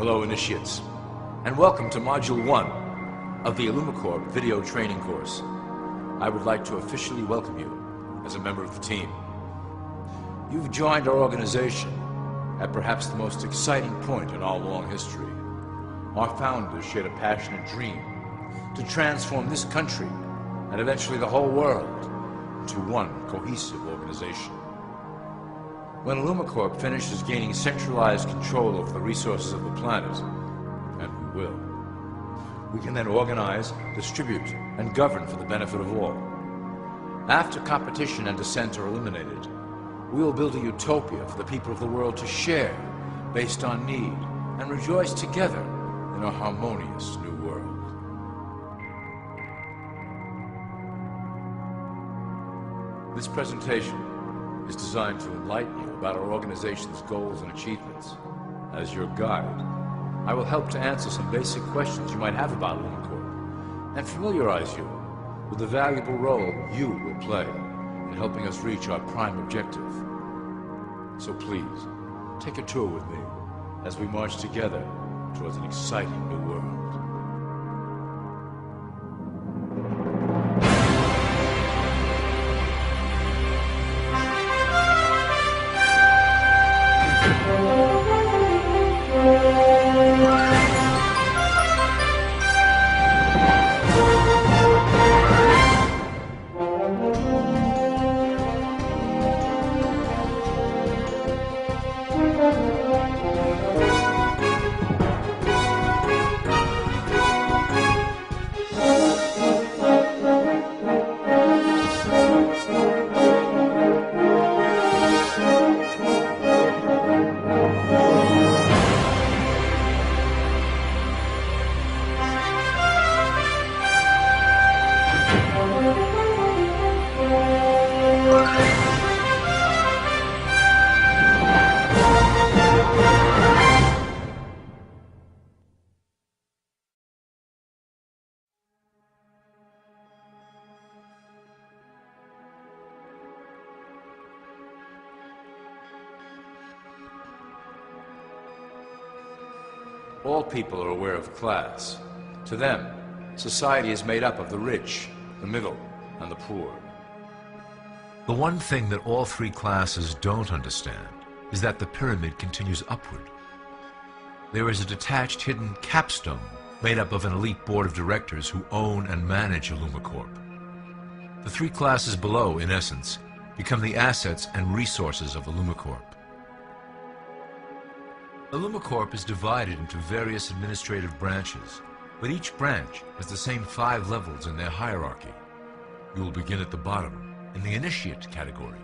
Hello, initiates, and welcome to Module 1 of the Illumicorp video training course. I would like to officially welcome you as a member of the team. You've joined our organization at perhaps the most exciting point in our long history. Our founders shared a passionate dream to transform this country and eventually the whole world into one cohesive organization. When Illumicorp finishes gaining centralized control over the resources of the planet, and we will, we can then organize, distribute, and govern for the benefit of all. After competition and dissent are eliminated, we will build a utopia for the people of the world to share based on need and rejoice together in a harmonious new world. This presentation is designed to enlighten you about our organization's goals and achievements. As your guide, I will help to answer some basic questions you might have about Illumicorp and familiarize you with the valuable role you will play in helping us reach our prime objective. So please, take a tour with me as we march together towards an exciting new world. All people are aware of class. To them, society is made up of the rich, the middle, and the poor. The one thing that all three classes don't understand is that the pyramid continues upward. There is a detached hidden capstone made up of an elite board of directors who own and manage Illumicorp. The three classes below, in essence, become the assets and resources of Illumicorp. Illumicorp is divided into various administrative branches, but each branch has the same 5 levels in their hierarchy. You will begin at the bottom, in the initiate category.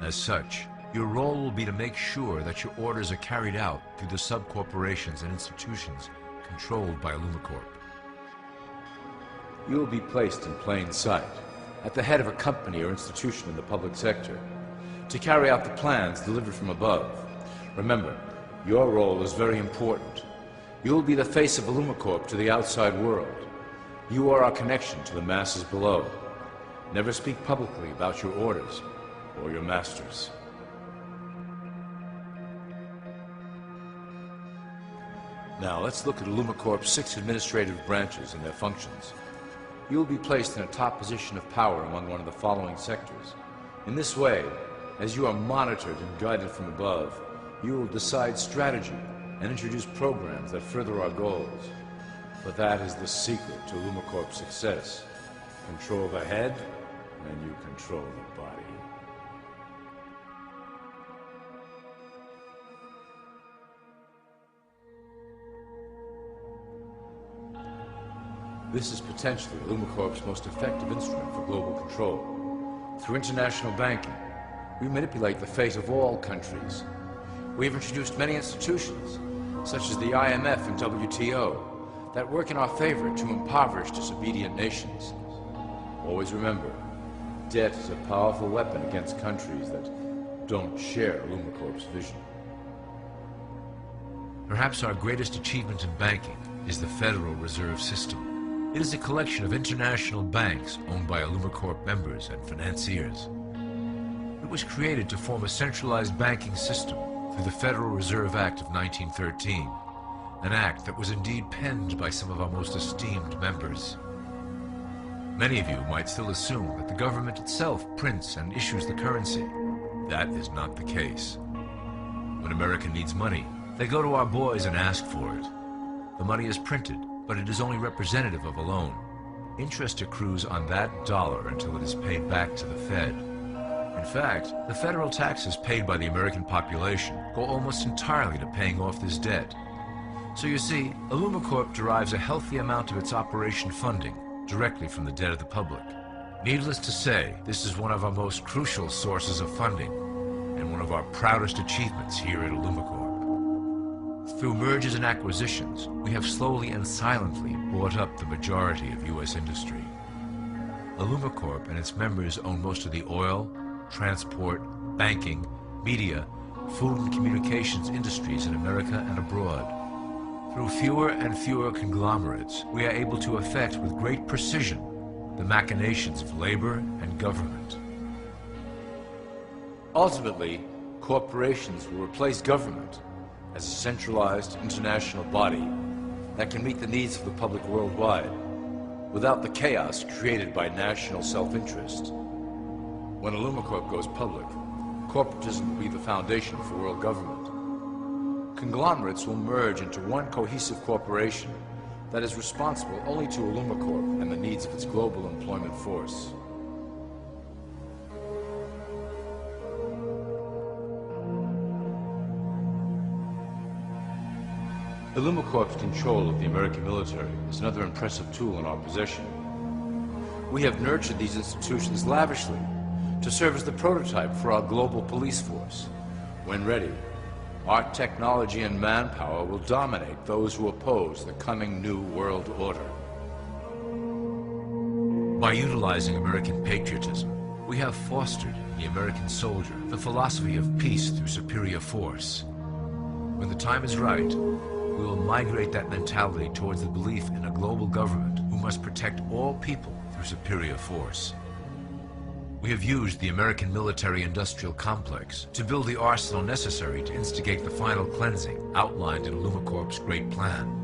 As such, your role will be to make sure that your orders are carried out through the sub-corporations and institutions controlled by Illumicorp. You will be placed in plain sight, at the head of a company or institution in the public sector, to carry out the plans delivered from above. Remember, your role is very important. You will be the face of Illumicorp to the outside world. You are our connection to the masses below. Never speak publicly about your orders or your masters. Now let's look at Illumicorp's 6 administrative branches and their functions. You will be placed in a top position of power among one of the following sectors. In this way, as you are monitored and guided from above, you will decide strategy and introduce programs that further our goals. But that is the secret to Illumicorp's success. Control the head, and you control the body. This is potentially Illumicorp's most effective instrument for global control. Through international banking, we manipulate the fate of all countries. We have introduced many institutions, such as the IMF and WTO, that work in our favor to impoverish disobedient nations. Always remember, debt is a powerful weapon against countries that don't share Illumicorp's vision. Perhaps our greatest achievement in banking is the Federal Reserve System. It is a collection of international banks owned by Illumicorp members and financiers. It was created to form a centralized banking system through the Federal Reserve Act of 1913 an act that was indeed penned by some of our most esteemed members. Many of you might still assume that the government itself prints and issues the currency. That is not the case. When America needs money, they go to our boys and ask for it. The money is printed, but it is only representative of a loan. Interest accrues on that dollar until it is paid back to the Fed. In fact, the federal taxes paid by the American population go almost entirely to paying off this debt. So you see, Illumicorp derives a healthy amount of its operation funding directly from the debt of the public. Needless to say, this is one of our most crucial sources of funding and one of our proudest achievements here at Illumicorp. Through mergers and acquisitions, we have slowly and silently bought up the majority of U.S. industry. Illumicorp and its members own most of the oil, transport, banking, media, food and communications industries in America and abroad. Through fewer and fewer conglomerates, we are able to effect with great precision the machinations of labor and government. Ultimately, corporations will replace government as a centralized international body that can meet the needs of the public worldwide without the chaos created by national self-interest. When Illumicorp goes public, corporatism will be the foundation for world government. Conglomerates will merge into one cohesive corporation that is responsible only to Illumicorp and the needs of its global employment force. Illumicorp's control of the American military is another impressive tool in our possession. We have nurtured these institutions lavishly to serve as the prototype for our global police force. When ready, our technology and manpower will dominate those who oppose the coming new world order. By utilizing American patriotism, we have fostered in the American soldier the philosophy of peace through superior force. When the time is right, we will migrate that mentality towards the belief in a global government who must protect all people through superior force. We have used the American military-industrial complex to build the arsenal necessary to instigate the final cleansing outlined in Illumicorp's great plan.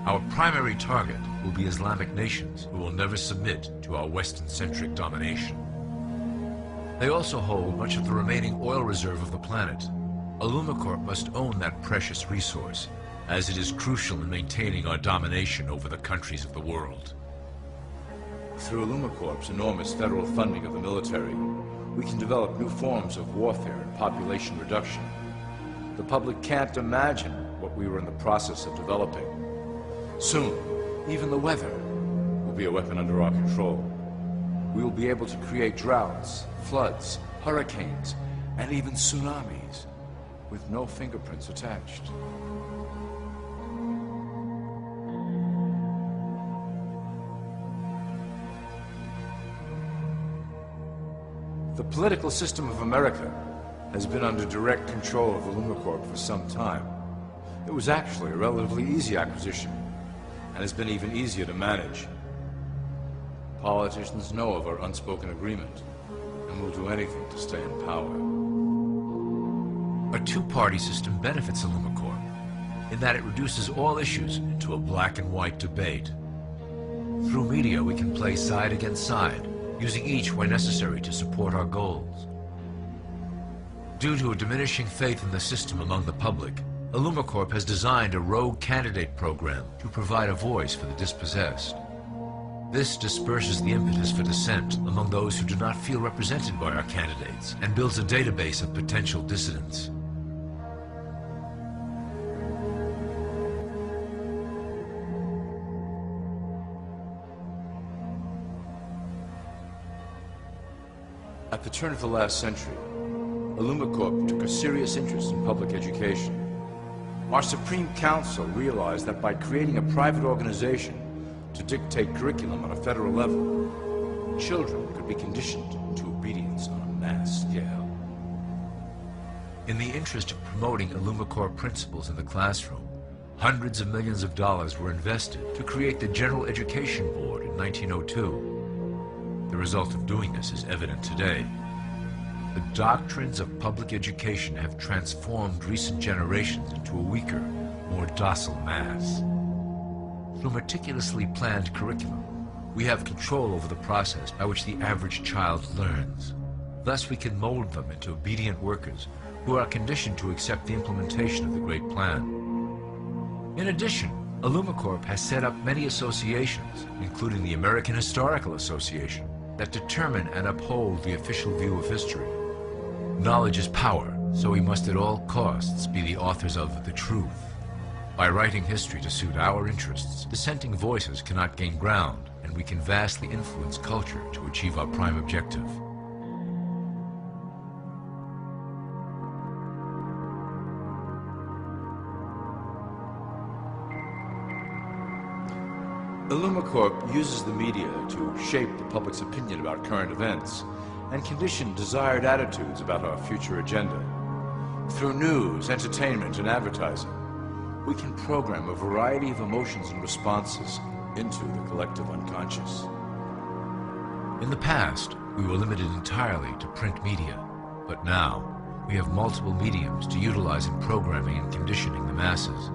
Our primary target will be Islamic nations who will never submit to our Western-centric domination. They also hold much of the remaining oil reserve of the planet. Illumicorp must own that precious resource, as it is crucial in maintaining our domination over the countries of the world. Through Illumicorp's enormous federal funding of the military, we can develop new forms of warfare and population reduction. The public can't imagine what we were in the process of developing. Soon, even the weather will be a weapon under our control. We will be able to create droughts, floods, hurricanes, and even tsunamis with no fingerprints attached. The political system of America has been under direct control of Illumicorp for some time. It was actually a relatively easy acquisition, and has been even easier to manage. Politicians know of our unspoken agreement, and will do anything to stay in power. A two-party system benefits Illumicorp in that it reduces all issues to a black and white debate. Through media, we can play side against side, using each where necessary to support our goals. Due to a diminishing faith in the system among the public, Illumicorp has designed a rogue candidate program to provide a voice for the dispossessed. This disperses the impetus for dissent among those who do not feel represented by our candidates and builds a database of potential dissidents. At the turn of the last century, Illumicorp took a serious interest in public education. Our Supreme Council realized that by creating a private organization to dictate curriculum on a federal level, children could be conditioned to obedience on a mass scale. In the interest of promoting Illumicorp principles in the classroom, hundreds of millions of dollars were invested to create the General Education Board in 1902. The result of doing this is evident today. The doctrines of public education have transformed recent generations into a weaker, more docile mass. Through meticulously planned curriculum, we have control over the process by which the average child learns. Thus, we can mold them into obedient workers who are conditioned to accept the implementation of the Great Plan. In addition, Illumicorp has set up many associations, including the American Historical Association, that determine and uphold the official view of history. Knowledge is power, so we must at all costs be the authors of the truth. By writing history to suit our interests, dissenting voices cannot gain ground, and we can vastly influence culture to achieve our prime objective. Illumicorp uses the media to shape the public's opinion about current events and condition desired attitudes about our future agenda. Through news, entertainment, and advertising, we can program a variety of emotions and responses into the collective unconscious. In the past, we were limited entirely to print media, but now we have multiple mediums to utilize in programming and conditioning the masses.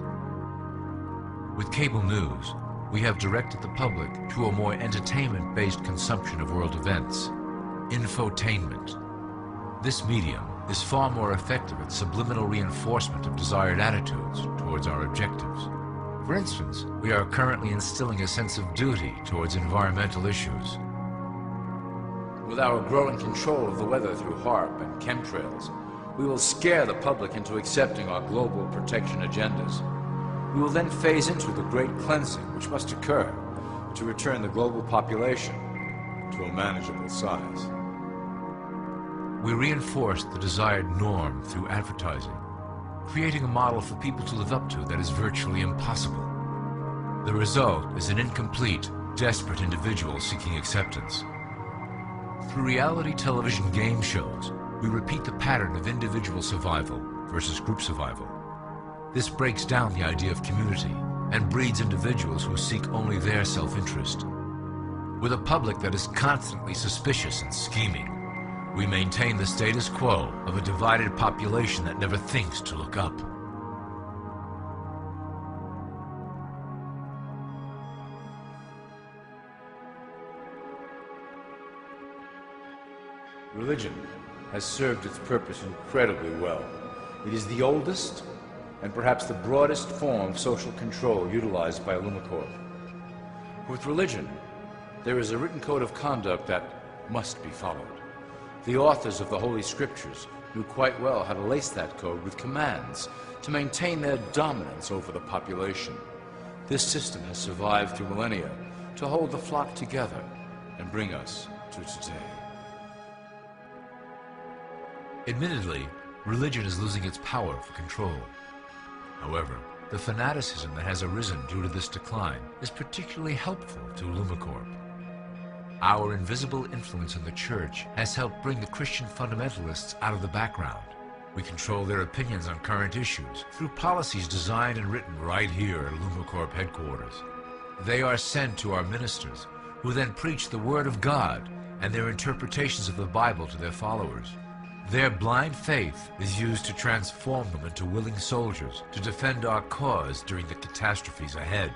With cable news, we have directed the public to a more entertainment-based consumption of world events, infotainment. This medium is far more effective at subliminal reinforcement of desired attitudes towards our objectives. For instance, we are currently instilling a sense of duty towards environmental issues. With our growing control of the weather through HARP and chemtrails, we will scare the public into accepting our global protection agendas. We will then phase into the great cleansing which must occur to return the global population to a manageable size. We reinforce the desired norm through advertising, creating a model for people to live up to that is virtually impossible. The result is an incomplete, desperate individual seeking acceptance. Through reality television game shows, we repeat the pattern of individual survival versus group survival. This breaks down the idea of community and breeds individuals who seek only their self-interest. With a public that is constantly suspicious and scheming, we maintain the status quo of a divided population that never thinks to look up. Religion has served its purpose incredibly well. It is the oldest and perhaps the broadest form of social control utilized by Illumicorp. With religion, there is a written code of conduct that must be followed. The authors of the Holy Scriptures knew quite well how to lace that code with commands to maintain their dominance over the population. This system has survived through millennia to hold the flock together and bring us to today. Admittedly, religion is losing its power for control. However, the fanaticism that has arisen due to this decline is particularly helpful to Illumicorp. Our invisible influence in the Church has helped bring the Christian fundamentalists out of the background. We control their opinions on current issues through policies designed and written right here at Illumicorp headquarters. They are sent to our ministers, who then preach the Word of God and their interpretations of the Bible to their followers. Their blind faith is used to transform them into willing soldiers to defend our cause during the catastrophes ahead.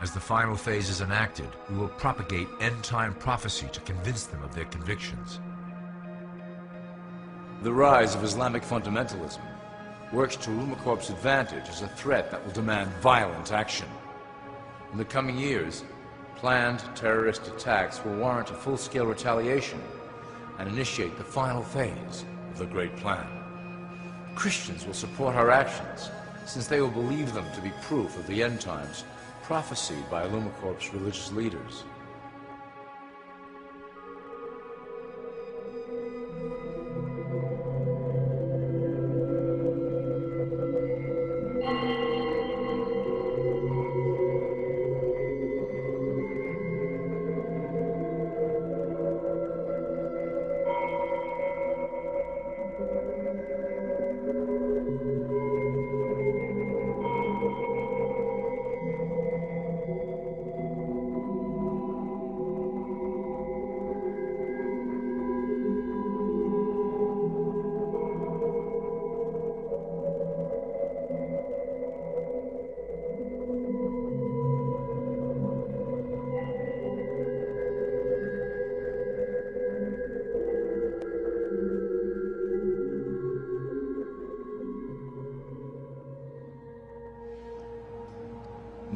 As the final phase is enacted, we will propagate end-time prophecy to convince them of their convictions. The rise of Islamic fundamentalism works to Illumicorp's advantage as a threat that will demand violent action. In the coming years, planned terrorist attacks will warrant a full-scale retaliation and initiate the final phase of the Great Plan. Christians will support our actions, since they will believe them to be proof of the end times prophesied by Illumicorp's religious leaders.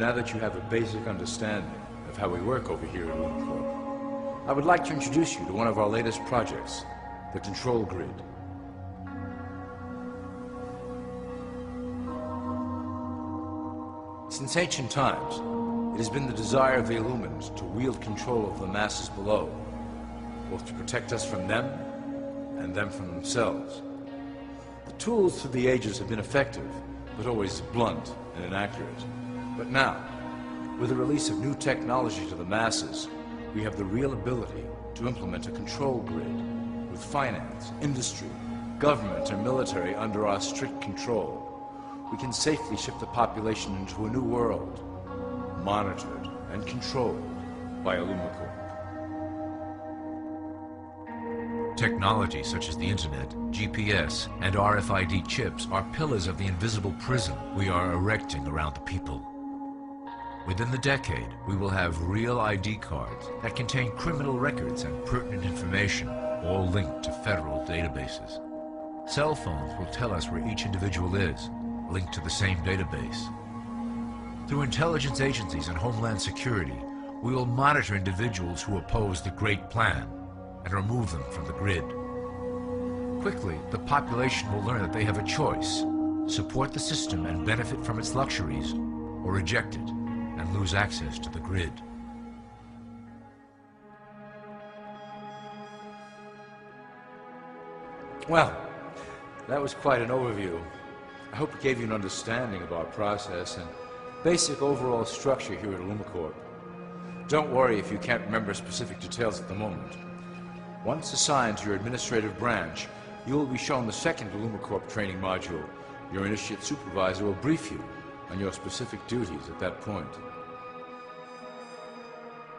now that you have a basic understanding of how we work over here at Illumicorp, I would like to introduce you to one of our latest projects, the Control Grid. Since ancient times, it has been the desire of the Illumins to wield control of the masses below, both to protect us from them and them from themselves. The tools through the ages have been effective, but always blunt and inaccurate. But now, with the release of new technology to the masses, we have the real ability to implement a control grid with finance, industry, government, and military under our strict control. We can safely ship the population into a new world, monitored and controlled by Illumicorp. Technology such as the internet, GPS, and RFID chips are pillars of the invisible prison we are erecting around the people. Within the decade, we will have real ID cards that contain criminal records and pertinent information, all linked to federal databases. Cell phones will tell us where each individual is, linked to the same database. Through intelligence agencies and Homeland Security, we will monitor individuals who oppose the Great Plan and remove them from the grid. Quickly, the population will learn that they have a choice: support the system and benefit from its luxuries, or reject it and lose access to the grid. Well, that was quite an overview. I hope it gave you an understanding of our process and basic overall structure here at Illumicorp. Don't worry if you can't remember specific details at the moment. Once assigned to your administrative branch, you will be shown the second Illumicorp training module. Your initiate supervisor will brief you on your specific duties at that point.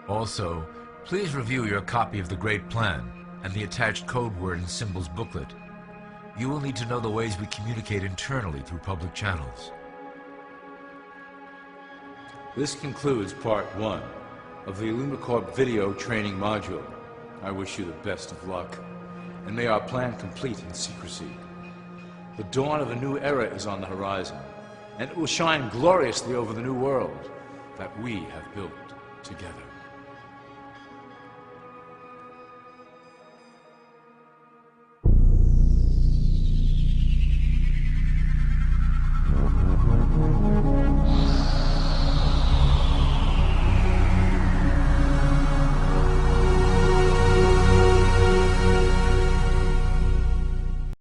Also, please review your copy of the Great Plan and the attached code word and symbols booklet. You will need to know the ways we communicate internally through public channels. This concludes Part 1 of the Illumicorp video training module. I wish you the best of luck, and may our plan complete in secrecy. The dawn of a new era is on the horizon, and it will shine gloriously over the new world that we have built together.